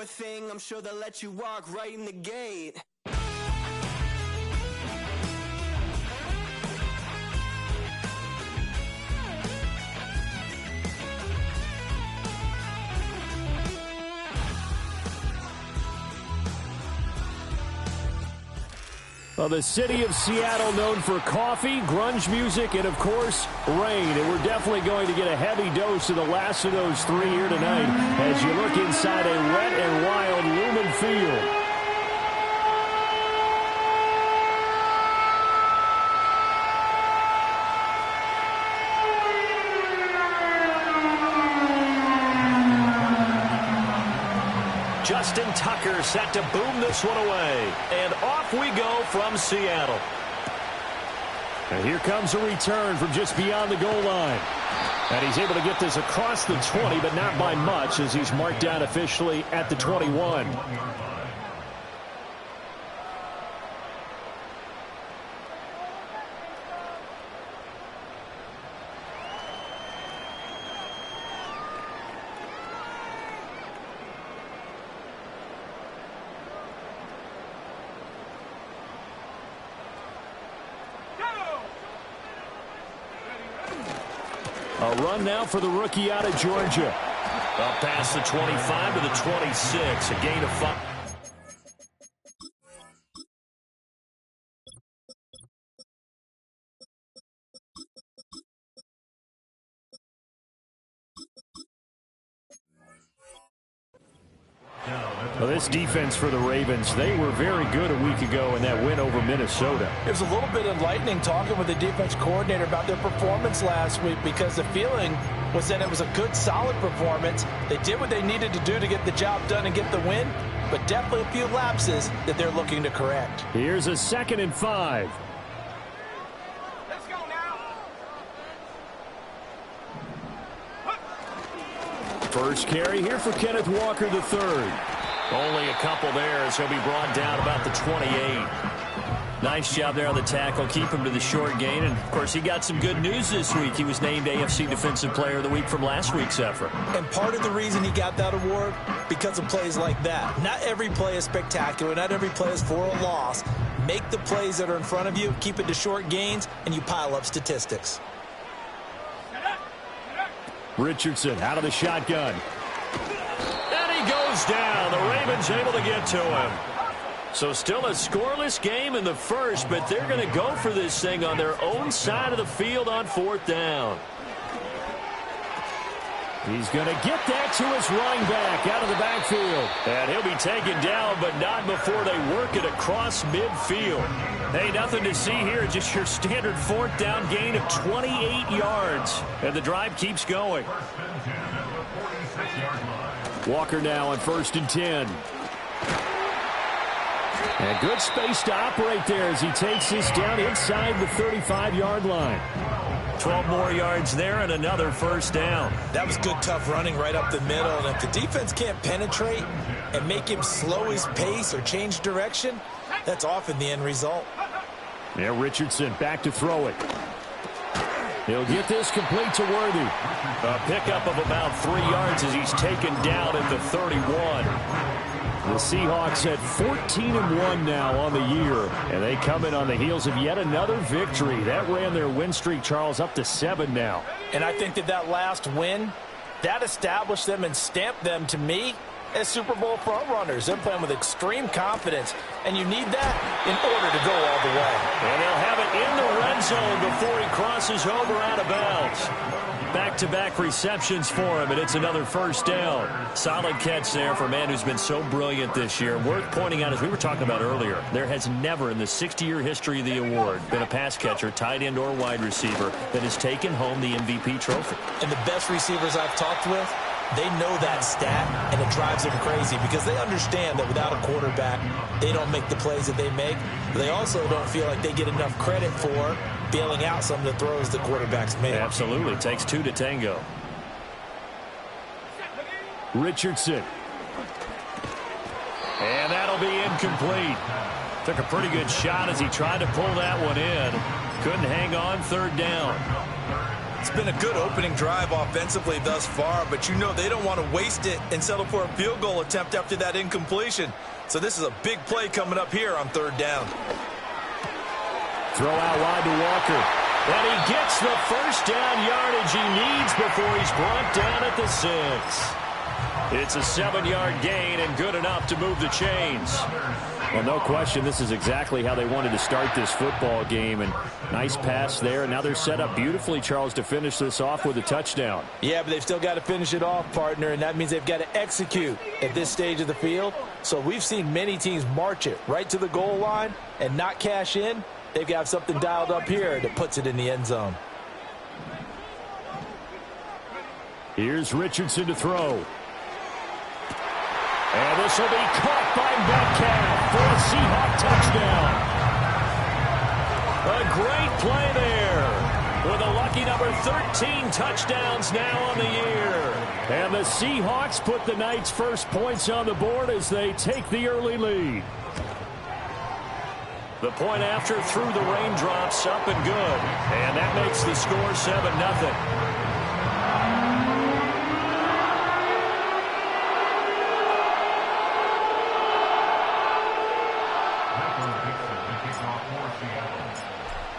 thing, I'm sure they'll let you walk right in the gate. Well, the city of Seattle known for coffee, grunge music, and, of course, rain. And we're definitely going to get a heavy dose of the last of those three here tonight as you look inside a wet and wild Lumen Field. Justin Tucker set to boom this one away. And off we go from Seattle. And here comes a return from just beyond the goal line. And he's able to get this across the 20, but not by much as he's marked down officially at the 21. A run now for the rookie out of Georgia. Up past the 25 to the 26. A gain of 5. Well, this defense for the Ravens, they were very good a week ago in that win over Minnesota. It was a little bit enlightening talking with the defense coordinator about their performance last week because the feeling was that it was a good, solid performance. They did what they needed to do to get the job done and get the win, but definitely a few lapses that they're looking to correct. Here's a 2nd and 5. Let's go now. First carry here for Kenneth Walker III. Only a couple there as he'll be brought down about the 28. Nice job there on the tackle. Keep him to the short gain. And, of course, he got some good news this week. He was named AFC Defensive Player of the Week from last week's effort. And part of the reason he got that award, because of plays like that. Not every play is spectacular. Not every play is for a loss. Make the plays that are in front of you, keep it to short gains, and you pile up statistics. Richardson out of the shotgun. Goes down. The Ravens able to get to him. So still a scoreless game in the first, but they're going to go for this thing on their own side of the field on 4th down. He's going to get that to his running back out of the backfield. And he'll be taken down, but not before they work it across midfield. Hey, nothing to see here. Just your standard 4th down gain of 28 yards. And the drive keeps going. Walker now on 1st and 10. And good space to operate there as he takes this down inside the 35-yard line. 12 more yards there and another 1st down. That was good, tough running right up the middle. And if the defense can't penetrate and make him slow his pace or change direction, that's often the end result. Yeah, Richardson back to throw it. He'll get this complete to Worthy. A pickup of about 3 yards as he's taken down at the 31. The Seahawks at 14-1 now on the year. And they come in on the heels of yet another victory. That ran their win streak, Charles, up to 7 now. And I think that last win, that established them and stamped them, to me, as Super Bowl frontrunners. They're playing with extreme confidence, and you need that in order to go all the way. And they'll have it in the red zone before he crosses over out of bounds. Back-to-back receptions for him, and it's another 1st down. Solid catch there for a man who's been so brilliant this year. Worth pointing out, as we were talking about earlier, there has never in the 60-year history of the award been a pass catcher, tight end, or wide receiver that has taken home the MVP trophy. And the best receivers I've talked with, they know that stat, and it drives them crazy because they understand that without a quarterback, they don't make the plays that they make. But they also don't feel like they get enough credit for bailing out some of the throws the quarterbacks make. Absolutely. It takes 2 to tango. Richardson. And that'll be incomplete. Took a pretty good shot as he tried to pull that one in. Couldn't hang on 3rd down. It's been a good opening drive offensively thus far, but you know they don't want to waste it and settle for a field goal attempt after that incompletion. So this is a big play coming up here on 3rd down. Throw out wide to Walker. And he gets the first down yardage he needs before he's brought down at the 6. It's a 7-yard gain and good enough to move the chains. Well, no question, this is exactly how they wanted to start this football game. And nice pass there. And now they're set up beautifully, Charles, to finish this off with a touchdown. Yeah, but they've still got to finish it off, partner, and that means they've got to execute at this stage of the field. So we've seen many teams march it right to the goal line and not cash in. They've got something dialed up here that puts it in the end zone. Here's Richardson to throw. And this will be caught by Metcalf for a Seahawk touchdown. A great play there with a lucky number 13 touchdowns now on the year. And the Seahawks put the Knights' first points on the board as they take the early lead. The point after through the raindrops up and good. And that makes the score 7-0.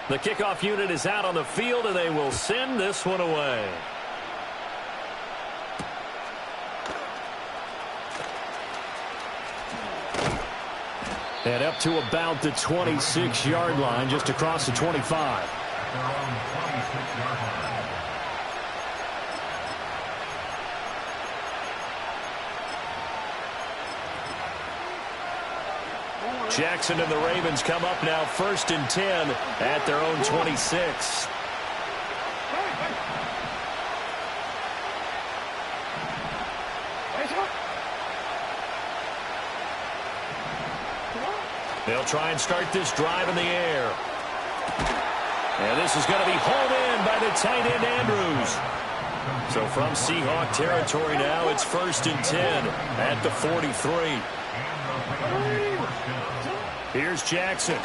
The kickoff unit is out on the field, and they will send this one away. And up to about the 26-yard line, just across the 25. Jackson and the Ravens come up now 1st and 10 at their own 26. They'll try and start this drive in the air. And this is going to be hauled in by the tight end Andrews. So from Seahawk territory now, it's 1st and 10 at the 43. Here's Jackson.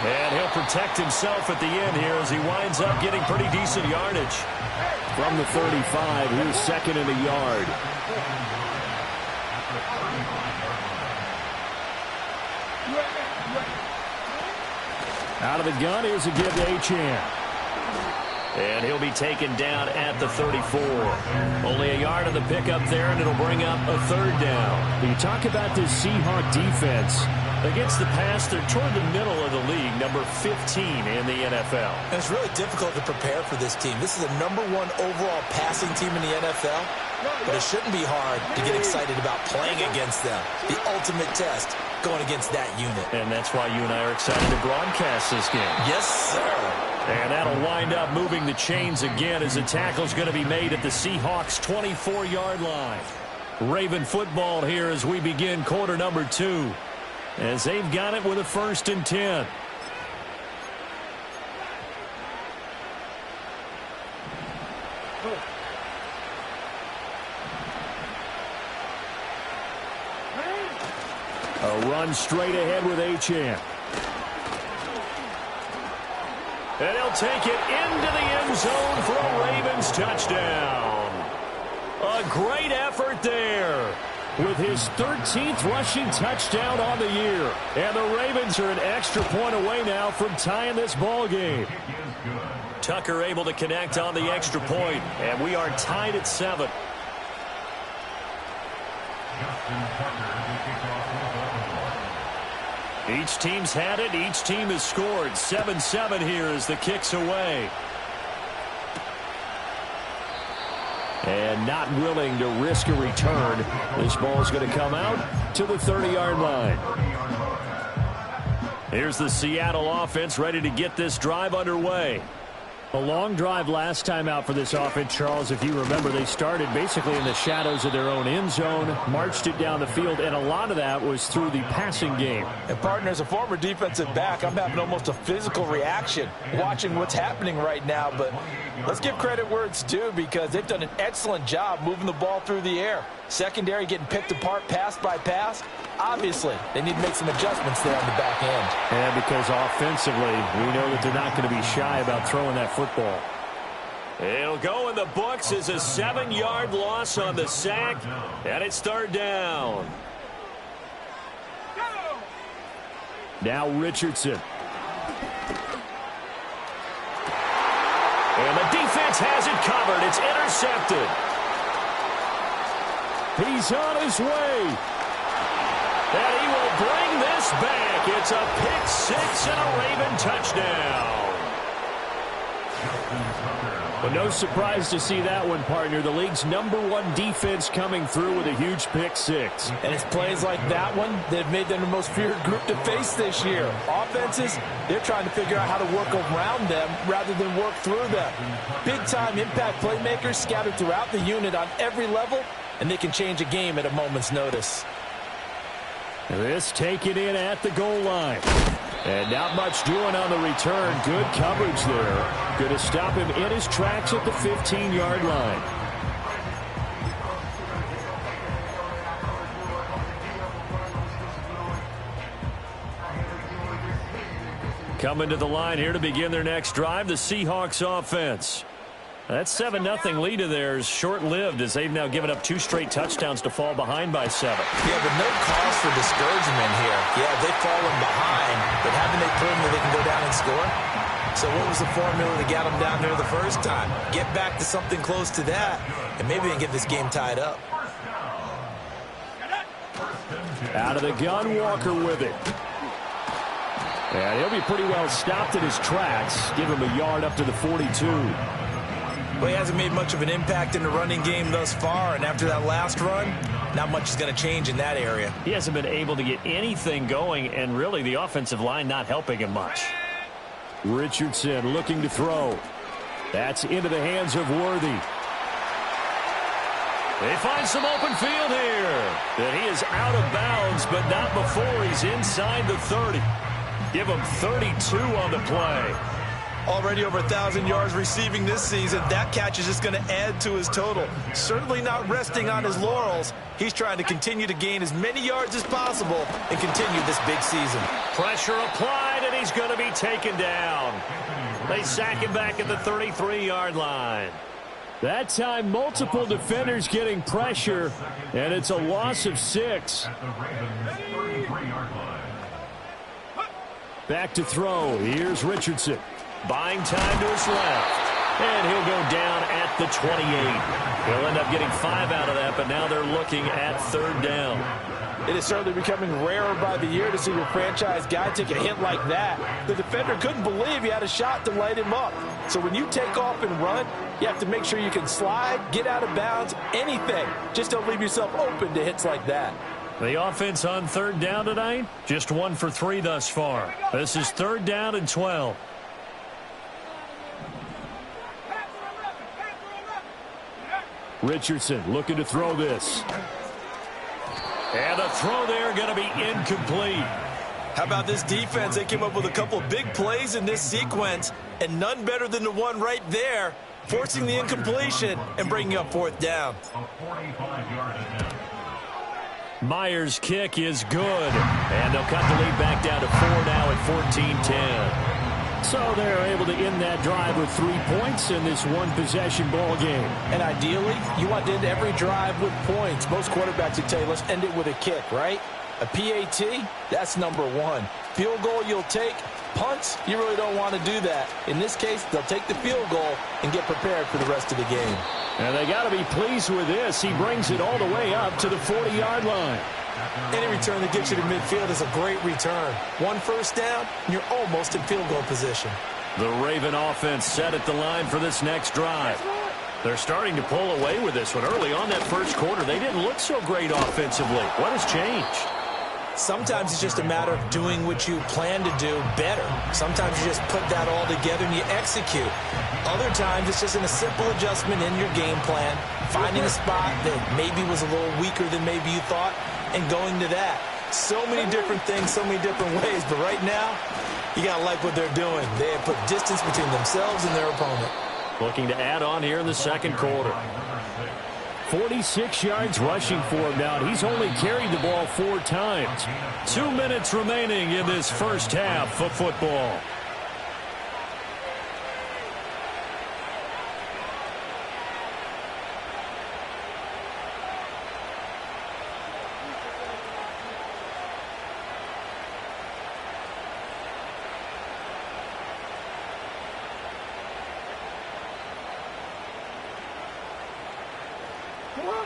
And he'll protect himself at the end here as he winds up getting pretty decent yardage. From the 35, here's 2nd and a yard. Out of the gun, here's a give to Achane. And he'll be taken down at the 34. Only a yard of the pickup there, and it'll bring up a 3rd down. You talk about this Seahawk defense. Against the pass, they're toward the middle of the league, number 15 in the NFL. And it's really difficult to prepare for this team. This is the number 1 overall passing team in the NFL, but it shouldn't be hard to get excited about playing against them. The ultimate test going against that unit. And that's why you and I are excited to broadcast this game. Yes, sir. And that'll wind up moving the chains again as the tackle's going to be made at the Seahawks' 24-yard line. Raven football here as we begin quarter number 2. As they've got it with a 1st and 10. A run straight ahead with Achane. And he'll take it into the end zone for a Ravens touchdown. A great effort there with his 13th rushing touchdown on the year. And the Ravens are an extra point away now from tying this ball game. Tucker able to connect on the extra point, and we are tied at 7. Each team's had it. Each team has scored. 7-7 here as the kick's away. And not willing to risk a return. This ball's going to come out to the 30-yard line. Here's the Seattle offense ready to get this drive underway. A long drive last time out for this offense, Charles. If you remember, they started basically in the shadows of their own end zone, marched it down the field, and a lot of that was through the passing game. And, partner, as a former defensive back, I'm having almost a physical reaction watching what's happening right now. But let's give credit where it's due, because they've done an excellent job moving the ball through the air. Secondary getting picked apart pass by pass. Obviously, they need to make some adjustments there on the back end. And because offensively, we know that they're not going to be shy about throwing that football. It'll go in the books as a 7-yard loss on the sack, and it's third down. Now Richardson. And the defense has it covered. It's intercepted. He's on his way. And he will bring this back. It's a pick six and a Raven touchdown. But no surprise to see that one, partner. The league's #1 defense coming through with a huge pick six. And it's plays like that one that have made them the most feared group to face this year. Offenses, they're trying to figure out how to work around them rather than work through them. Big-time impact playmakers scattered throughout the unit on every level, and they can change a game at a moment's notice. This taken in at the goal line. And not much doing on the return. Good coverage there. Going to stop him in his tracks at the 15-yard line. Coming to the line here to begin their next drive, the Seahawks offense. That 7-0 lead of theirs short-lived, as they've now given up 2 straight touchdowns to fall behind by 7. Yeah, but no cause for discouragement here. Yeah, they've fallen behind, but haven't they proven that they can go down and score? So what was the formula that got them down there the first time? Get back to something close to that, and maybe they can get this game tied up. Out of the gun, Walker with it. And he'll be pretty well stopped in his tracks. Give him a yard up to the 42. Well, he hasn't made much of an impact in the running game thus far, and after that last run, not much is going to change in that area. He hasn't been able to get anything going, and really the offensive line not helping him much. Richardson looking to throw. That's into the hands of Worthy. They find some open field here. And he is out of bounds, but not before he's inside the 30. Give him 32 on the play. Already over 1,000 yards receiving this season. That catch is just going to add to his total. Certainly not resting on his laurels. He's trying to continue to gain as many yards as possible and continue this big season. Pressure applied, and he's going to be taken down. They sack him back at the 33-yard line. That time, multiple defenders getting pressure, and it's a loss of 6. Back to throw. Here's Richardson. Buying time to his left. And he'll go down at the 28. He'll end up getting 5 out of that, but now they're looking at third down. It is certainly becoming rarer by the year to see your franchise guy take a hit like that. The defender couldn't believe he had a shot to light him up. So when you take off and run, you have to make sure you can slide, get out of bounds, anything. Just don't leave yourself open to hits like that. The offense on third down tonight, just 1 for 3 thus far. This is third down and 12. Richardson looking to throw this. And the throw there going to be incomplete. How about this defense? They came up with a couple of big plays in this sequence, and none better than the one right there, forcing the incompletion and bringing up fourth down. Myers' kick is good. And they'll cut the lead back down to 4 now at 14-10. So they're able to end that drive with 3 points in this one-possession ball game. And ideally, you want to end every drive with points. Most quarterbacks would tell you, let's end it with a kick, right? A PAT, that's number 1. Field goal you'll take. Punts, you really don't want to do that. In this case, they'll take the field goal and get prepared for the rest of the game. And they got to be pleased with this. He brings it all the way up to the 40-yard line. Any return that gets you to midfield is a great return. 1 first down, and you're almost in field goal position. The Raven offense set at the line for this next drive. They're starting to pull away with this one. Early on that first quarter, they didn't look so great offensively. What has changed? Sometimes it's just a matter of doing what you plan to do better. Sometimes you just put that all together and you execute. Other times it's just a simple adjustment in your game plan, finding a spot that maybe was a little weaker than maybe you thought, and going to that. So many different things, so many different ways, but right now, you got to like what they're doing. They have put distance between themselves and their opponent. Looking to add on here in the second quarter. 46 yards rushing for him now. He's only carried the ball 4 times. 2 minutes remaining in this first half of football.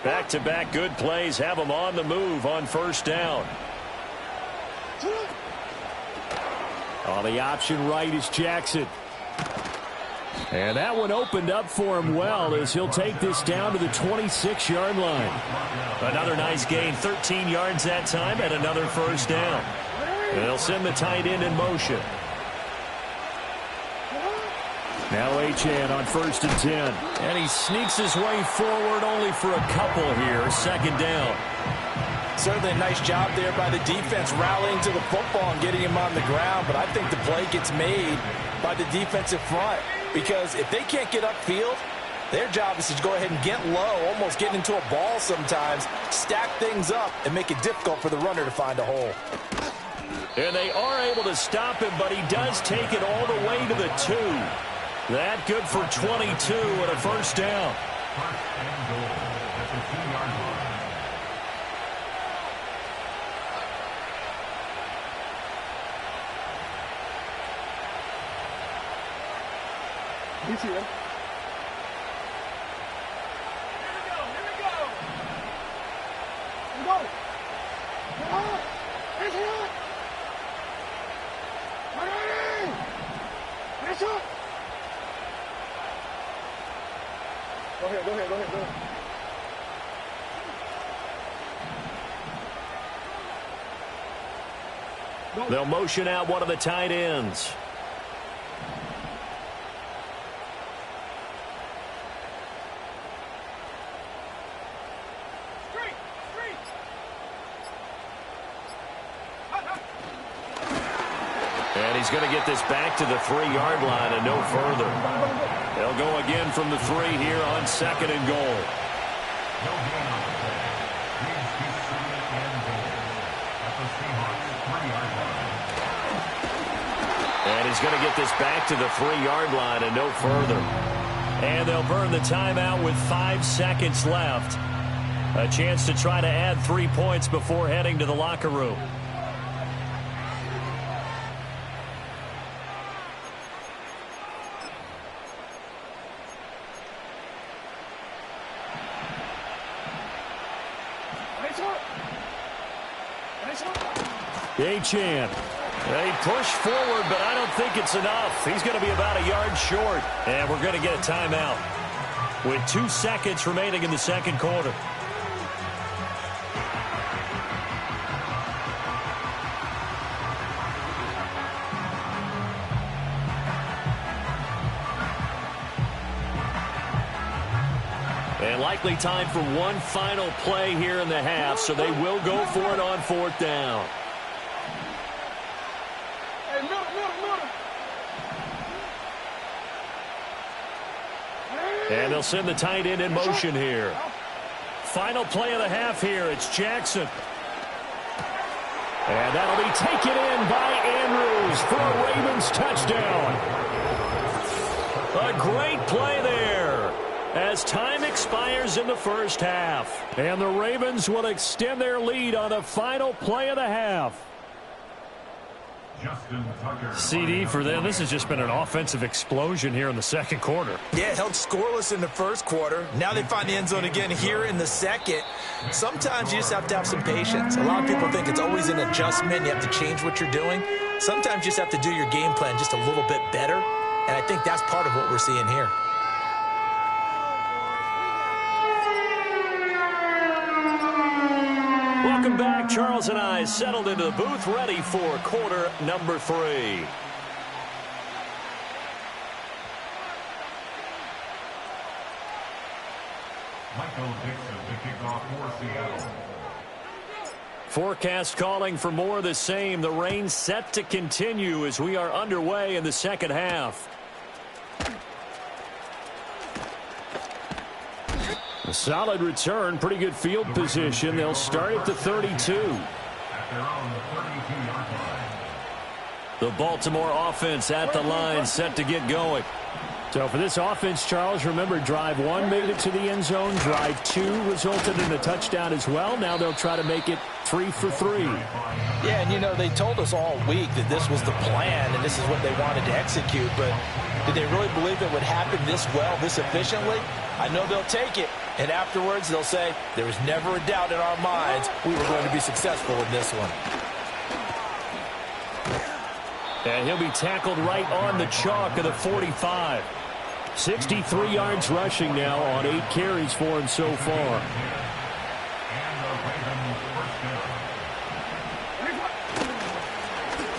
Back-to-back good plays have them on the move on first down. On the option right is Jackson. And that one opened up for him well as he'll take this down to the 26-yard line. Another nice gain, 13 yards that time, and another first down. And they'll send the tight end in motion. Now Achane on 1st and 10. And he sneaks his way forward only for a couple here. Second down. Certainly a nice job there by the defense rallying to the football and getting him on the ground. But I think the play gets made by the defensive front. Because if they can't get upfield, their job is to go ahead and get low, almost get into a ball sometimes, stack things up, and make it difficult for the runner to find a hole. And they are able to stop him, but he does take it all the way to the 2. That good for 22 and a first down. You see them? Go ahead. They'll motion out one of the tight ends. And he's going to get this back to the 3-yard line and no further. They'll go again from the 3 here on 2nd and goal. And he's going to get this back to the 3-yard line and no further. And they'll burn the timeout with 5 seconds left. A chance to try to add 3 points before heading to the locker room. Achane. They push forward, but I don't think it's enough. He's going to be about a yard short, and we're going to get a timeout with 2 seconds remaining in the second quarter. And likely time for one final play here in the half, so they will go for it on 4th down. And they'll send the tight end in motion here. Final play of the half here. It's Jackson. And that'll be taken in by Andrews for a Ravens touchdown. A great play there as time expires in the first half. And the Ravens will extend their lead on the final play of the half. CD for them. This has just been an offensive explosion here in the second quarter. Yeah, held scoreless in the first quarter. Now they find the end zone again here in the second. Sometimes you just have to have some patience. A lot of people think it's always an adjustment. You have to change what you're doing. Sometimes you just have to do your game plan just a little bit better. And I think that's part of what we're seeing here. Welcome back. Charles and I settled into the booth, ready for quarter number 3. Michael Dixon to kick off for Seattle. Forecast calling for more of the same. The rain set to continue as we are underway in the second half. A solid return, pretty good field position. They'll start at the 32. At their own 32-yard line. The Baltimore offense at the line, set to get going. So for this offense, Charles, remember, drive 1 made it to the end zone. Drive 2 resulted in a touchdown as well. Now they'll try to make it 3 for 3. Yeah, and you know, they told us all week that this was the plan and this is what they wanted to execute, but did they really believe it would happen this well, this efficiently? I know they'll take it, and afterwards they'll say, there was never a doubt in our minds we were going to be successful in this one. And he'll be tackled right on the chalk of the 45. 63 yards rushing now on 8 carries for him so far.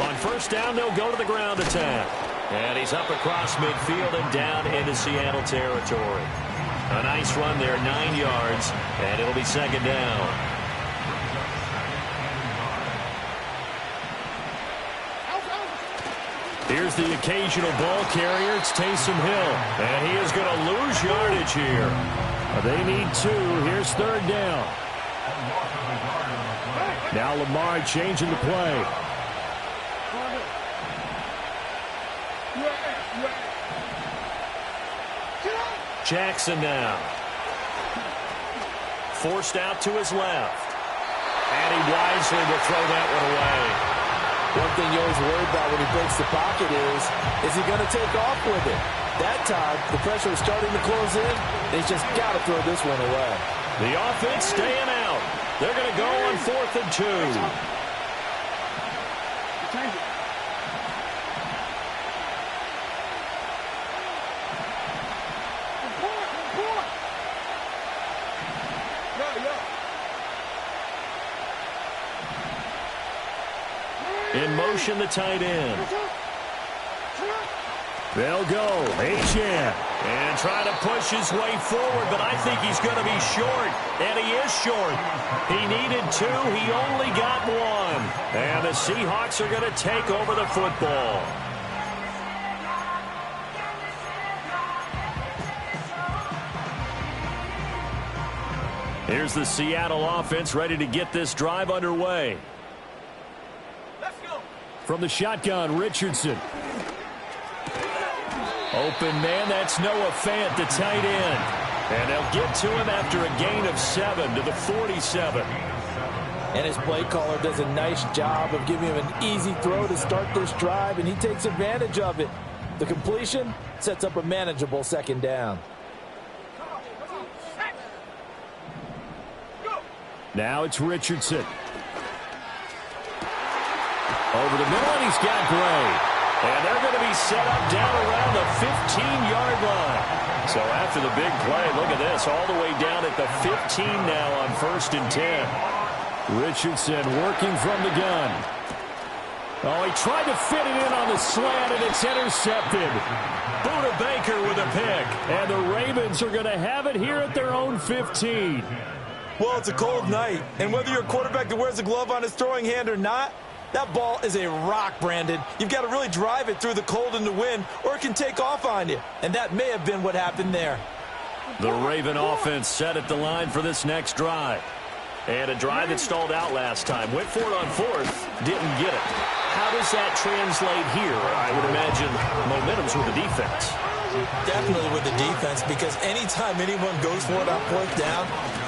On first down, they'll go to the ground attack. And he's up across midfield and down into Seattle territory. A nice run there, 9 yards, and it'll be second down. Here's the occasional ball carrier. It's Taysom Hill. And he is going to lose yardage here. They need 2. Here's third down. Now Lamar changing the play. Jackson now. Forced out to his left. And he wisely will throw that one away. One thing you always worry about when he breaks the pocket is he going to take off with it? That time, the pressure is starting to close in. They just got to throw this one away. The offense staying out. They're going to go on 4th and 2. In motion, the tight end. They'll go. Achane. And try to push his way forward, but I think he's going to be short. And he is short. He needed 2. He only got 1. And the Seahawks are going to take over the football. Here's the Seattle offense ready to get this drive underway. From the shotgun, Richardson. Open man, that's Noah Fant, the tight end. And they'll get to him after a gain of 7 to the 47. And his play caller does a nice job of giving him an easy throw to start this drive, and he takes advantage of it. The completion sets up a manageable second down. Now it's Richardson. Over the middle, and he's got Gray. And they're going to be set up down around the 15-yard line. So after the big play, look at this, all the way down at the 15 now on 1st and 10. Richardson working from the gun. Oh, he tried to fit it in on the slant, and it's intercepted. Buda Baker with a pick. And the Ravens are going to have it here at their own 15. Well, it's a cold night, and whether you're a quarterback that wears a glove on his throwing hand or not, that ball is a rock, Brandon. You've got to really drive it through the cold and the wind, or it can take off on you. And that may have been what happened there. The Raven offense set at the line for this next drive. And a drive that stalled out last time. Went for it on 4th, didn't get it. How does that translate here? I would imagine momentum's with the defense. Definitely with the defense, because anytime anyone goes for it on 4th down,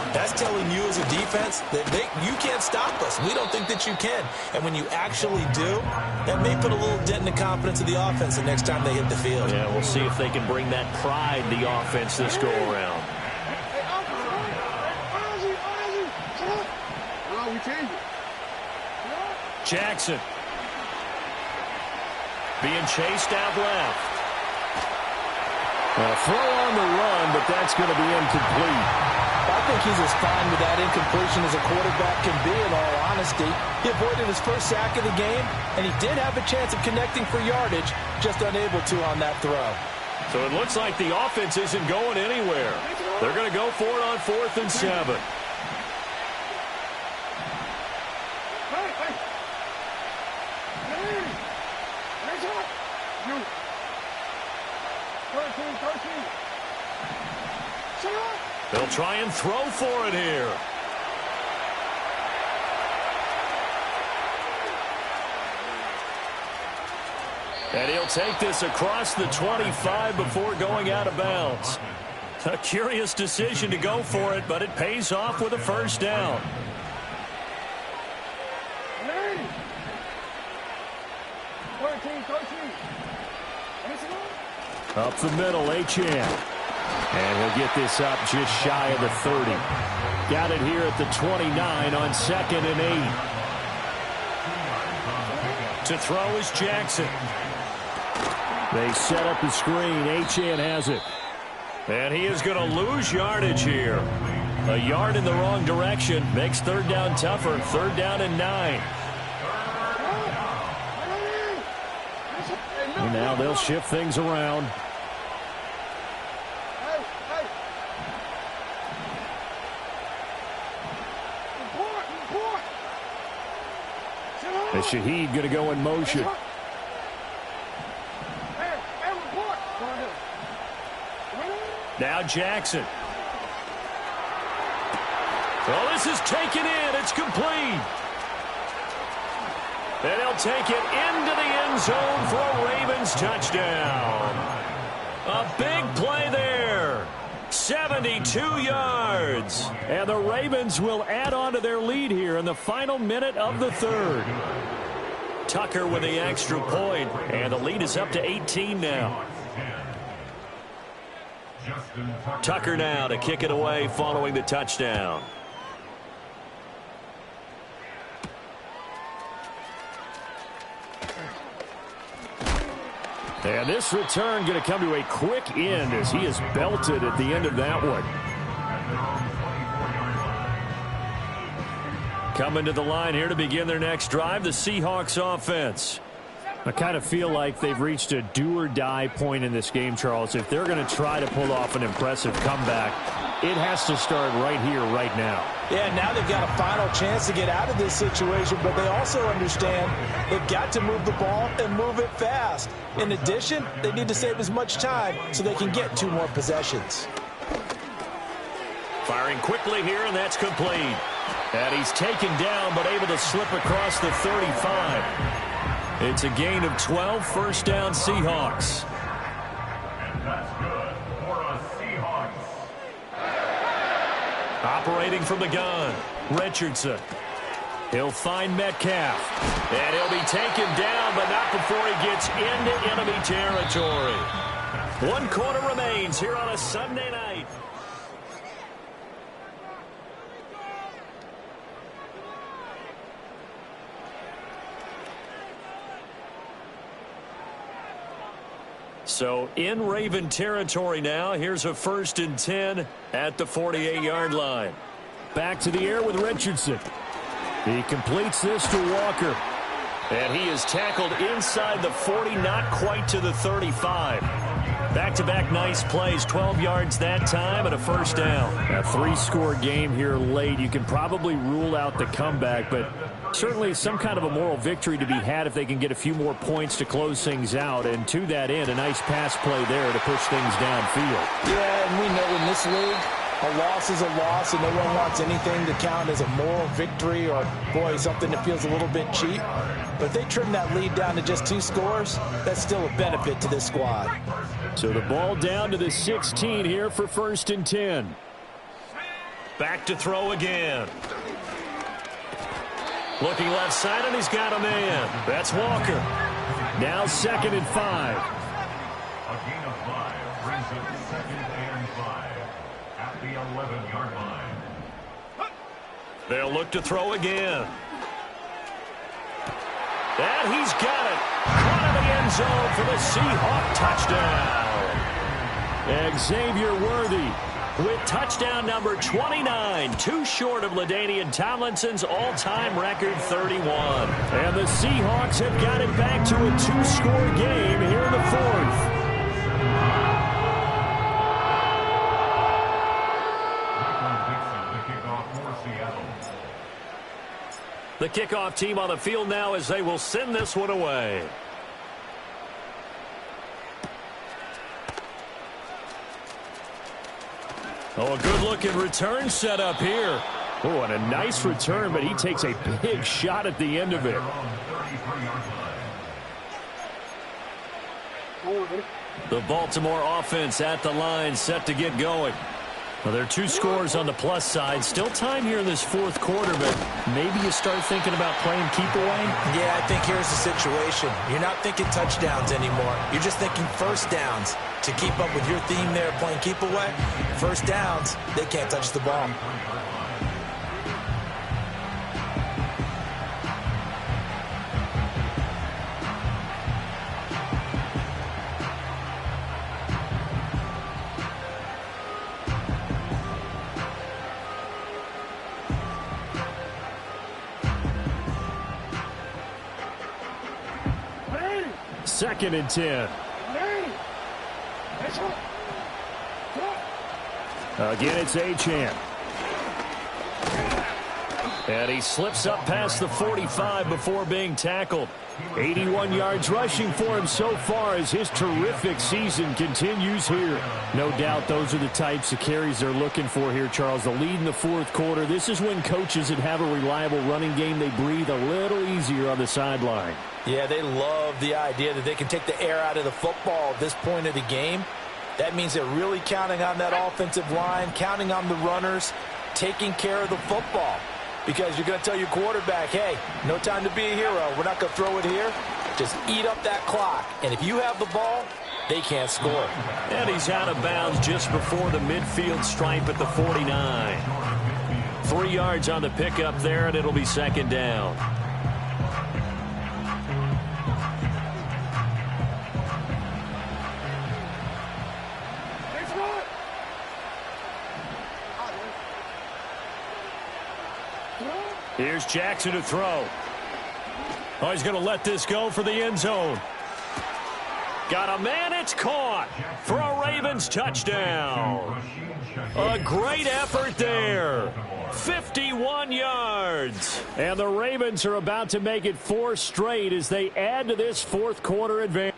that's telling you as a defense that you can't stop us. We don't think that you can. And when you actually do, that may put a little dent in the confidence of the offense the next time they hit the field. Yeah, we'll see if they can bring that pride to the offense this go-around. Jackson. Being chased out left. A throw on the run, but that's going to be incomplete. I think think he's as fine with that incompletion as a quarterback can be, in all honesty. He avoided his first sack of the game, and he did have a chance of connecting for yardage, just unable to on that throw. So it looks like the offense isn't going anywhere. They're going to go for it on 4th and 7. They'll try and throw for it here. And he'll take this across the 25 before going out of bounds. A curious decision to go for it, but it pays off with a first down. Up the middle, Achane. And he'll get this up just shy of the 30. Got it here at the 29 on 2nd and 8. To throw is Jackson. They set up the screen. Achane has it. And he is going to lose yardage here. A yard in the wrong direction makes 3rd down tougher. 3rd down and 9. And now they'll shift things around. And Shaheed going to go in motion. Now Jackson. Well, this is taken in. It's complete. And he'll take it into the end zone for a Ravens touchdown. A big play there. 72 yards. And the Ravens will add on to their lead here in the final minute of the 3rd. Tucker with the extra point, and the lead is up to 18 now. Tucker now to kick it away following the touchdown. And this return going to come to a quick end as he is belted at the end of that one. Coming to the line here to begin their next drive, the Seahawks offense. I kind of feel like they've reached a do-or-die point in this game, Charles. If they're going to try to pull off an impressive comeback, it has to start right here, right now. Yeah, now they've got a final chance to get out of this situation, but they also understand they've got to move the ball and move it fast. In addition, they need to save as much time so they can get 2 more possessions. Firing quickly here, and that's complete. And he's taken down, but able to slip across the 35. It's a gain of 12, first down Seahawks. And that's good for a Seahawks. Operating from the gun, Richardson. He'll find Metcalf. And he'll be taken down, but not before he gets into enemy territory. 1 quarter remains here on a Sunday night. So in Raven territory now. Here's a 1st and 10 at the 48-yard line. Back to the air with Richardson. He completes this to Walker. And he is tackled inside the 40, not quite to the 35. Back-to-back nice plays, 12 yards that time and a first down. A 3-score game here late. You can probably rule out the comeback, but certainly some kind of a moral victory to be had if they can get a few more points to close things out. And to that end, a nice pass play there to push things downfield. Yeah, and we know in this league, a loss is a loss, and no one wants anything to count as a moral victory or, boy, something that feels a little bit cheap. But if they trim that lead down to just 2 scores, that's still a benefit to this squad. So the ball down to the 16 here for 1st and 10. Back to throw again. Looking left side, and he's got a man. That's Walker. Now 2nd and 5. A gain of 5 brings up 2nd and 5 at the 11-yard line. They'll look to throw again. And he's got it. Caught in the end zone for the Seahawk touchdown. Xavier Worthy with touchdown number 29, too short of LaDainian Tomlinson's all-time record 31. And the Seahawks have got it back to a two-score game here in the fourth. The kickoff team on the field now as they will send this one away. Oh, a good-looking return set up here. Oh, and a nice return, but he takes a big shot at the end of it. The Baltimore offense at the line, set to get going. Well, there are two scores on the plus side. Still time here in this fourth quarter, but maybe you start thinking about playing keep away? Yeah, I think here's the situation. You're not thinking touchdowns anymore. You're just thinking first downs. To keep up with your theme there, playing keep away, first downs, they can't touch the ball. Second and 10. Again, it's Achane. And he slips up past the 45 before being tackled. 81 yards rushing for him so far as his terrific season continues here. No doubt those are the types of carries they're looking for here, Charles. The lead in the fourth quarter. This is when coaches that have a reliable running game, they breathe a little easier on the sideline. Yeah, they love the idea that they can take the air out of the football at this point of the game. That means they're really counting on that offensive line, counting on the runners, taking care of the football. Because you're going to tell your quarterback, hey, no time to be a hero. We're not going to throw it here. Just eat up that clock. And if you have the ball, they can't score. And he's out of bounds just before the midfield stripe at the 49. 3 yards on the pickup there, and it'll be second down. Here's Jackson to throw. Oh, he's going to let this go for the end zone. Got a man, it's caught for a Ravens touchdown. A great effort there. 51 yards. And the Ravens are about to make it 4 straight as they add to this fourth quarter advantage.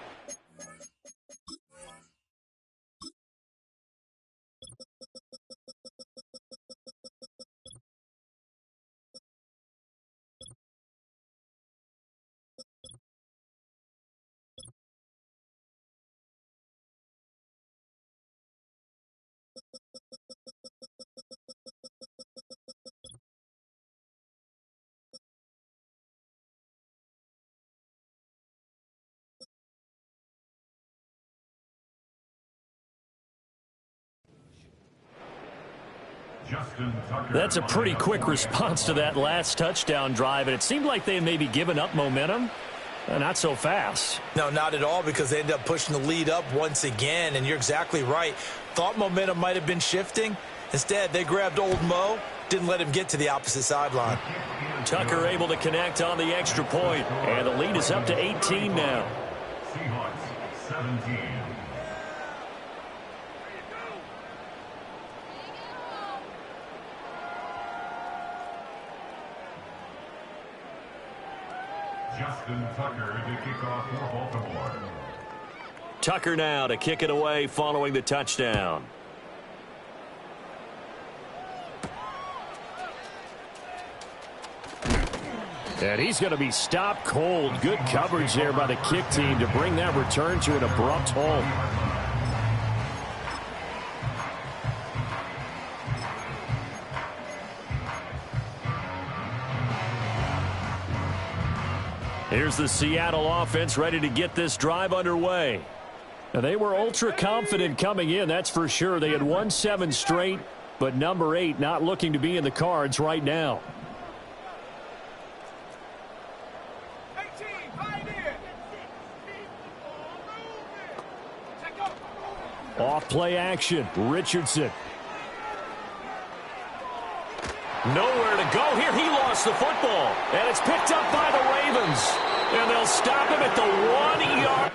That's a pretty quick response to that last touchdown drive, and it seemed like they may be giving up momentum. Not so fast. No, not at all, because they ended up pushing the lead up once again, and you're exactly right. Thought momentum might have been shifting. Instead, they grabbed old Mo, didn't let him get to the opposite sideline. Tucker able to connect on the extra point, and the lead is up to 18 now. Seahawks 17. Justin Tucker to kick off for Baltimore. Tucker now to kick it away following the touchdown. And he's going to be stopped cold. Good coverage there by the kick team to bring that return to an abrupt halt. Here's the Seattle offense ready to get this drive underway. Now, they were ultra confident coming in, that's for sure. They had won 7 straight, but number 8 not looking to be in the cards right now. Off play action, Richardson. Nowhere to go here. He lost the football. And it's picked up by the Ravens. And they'll stop him at the 1 yard.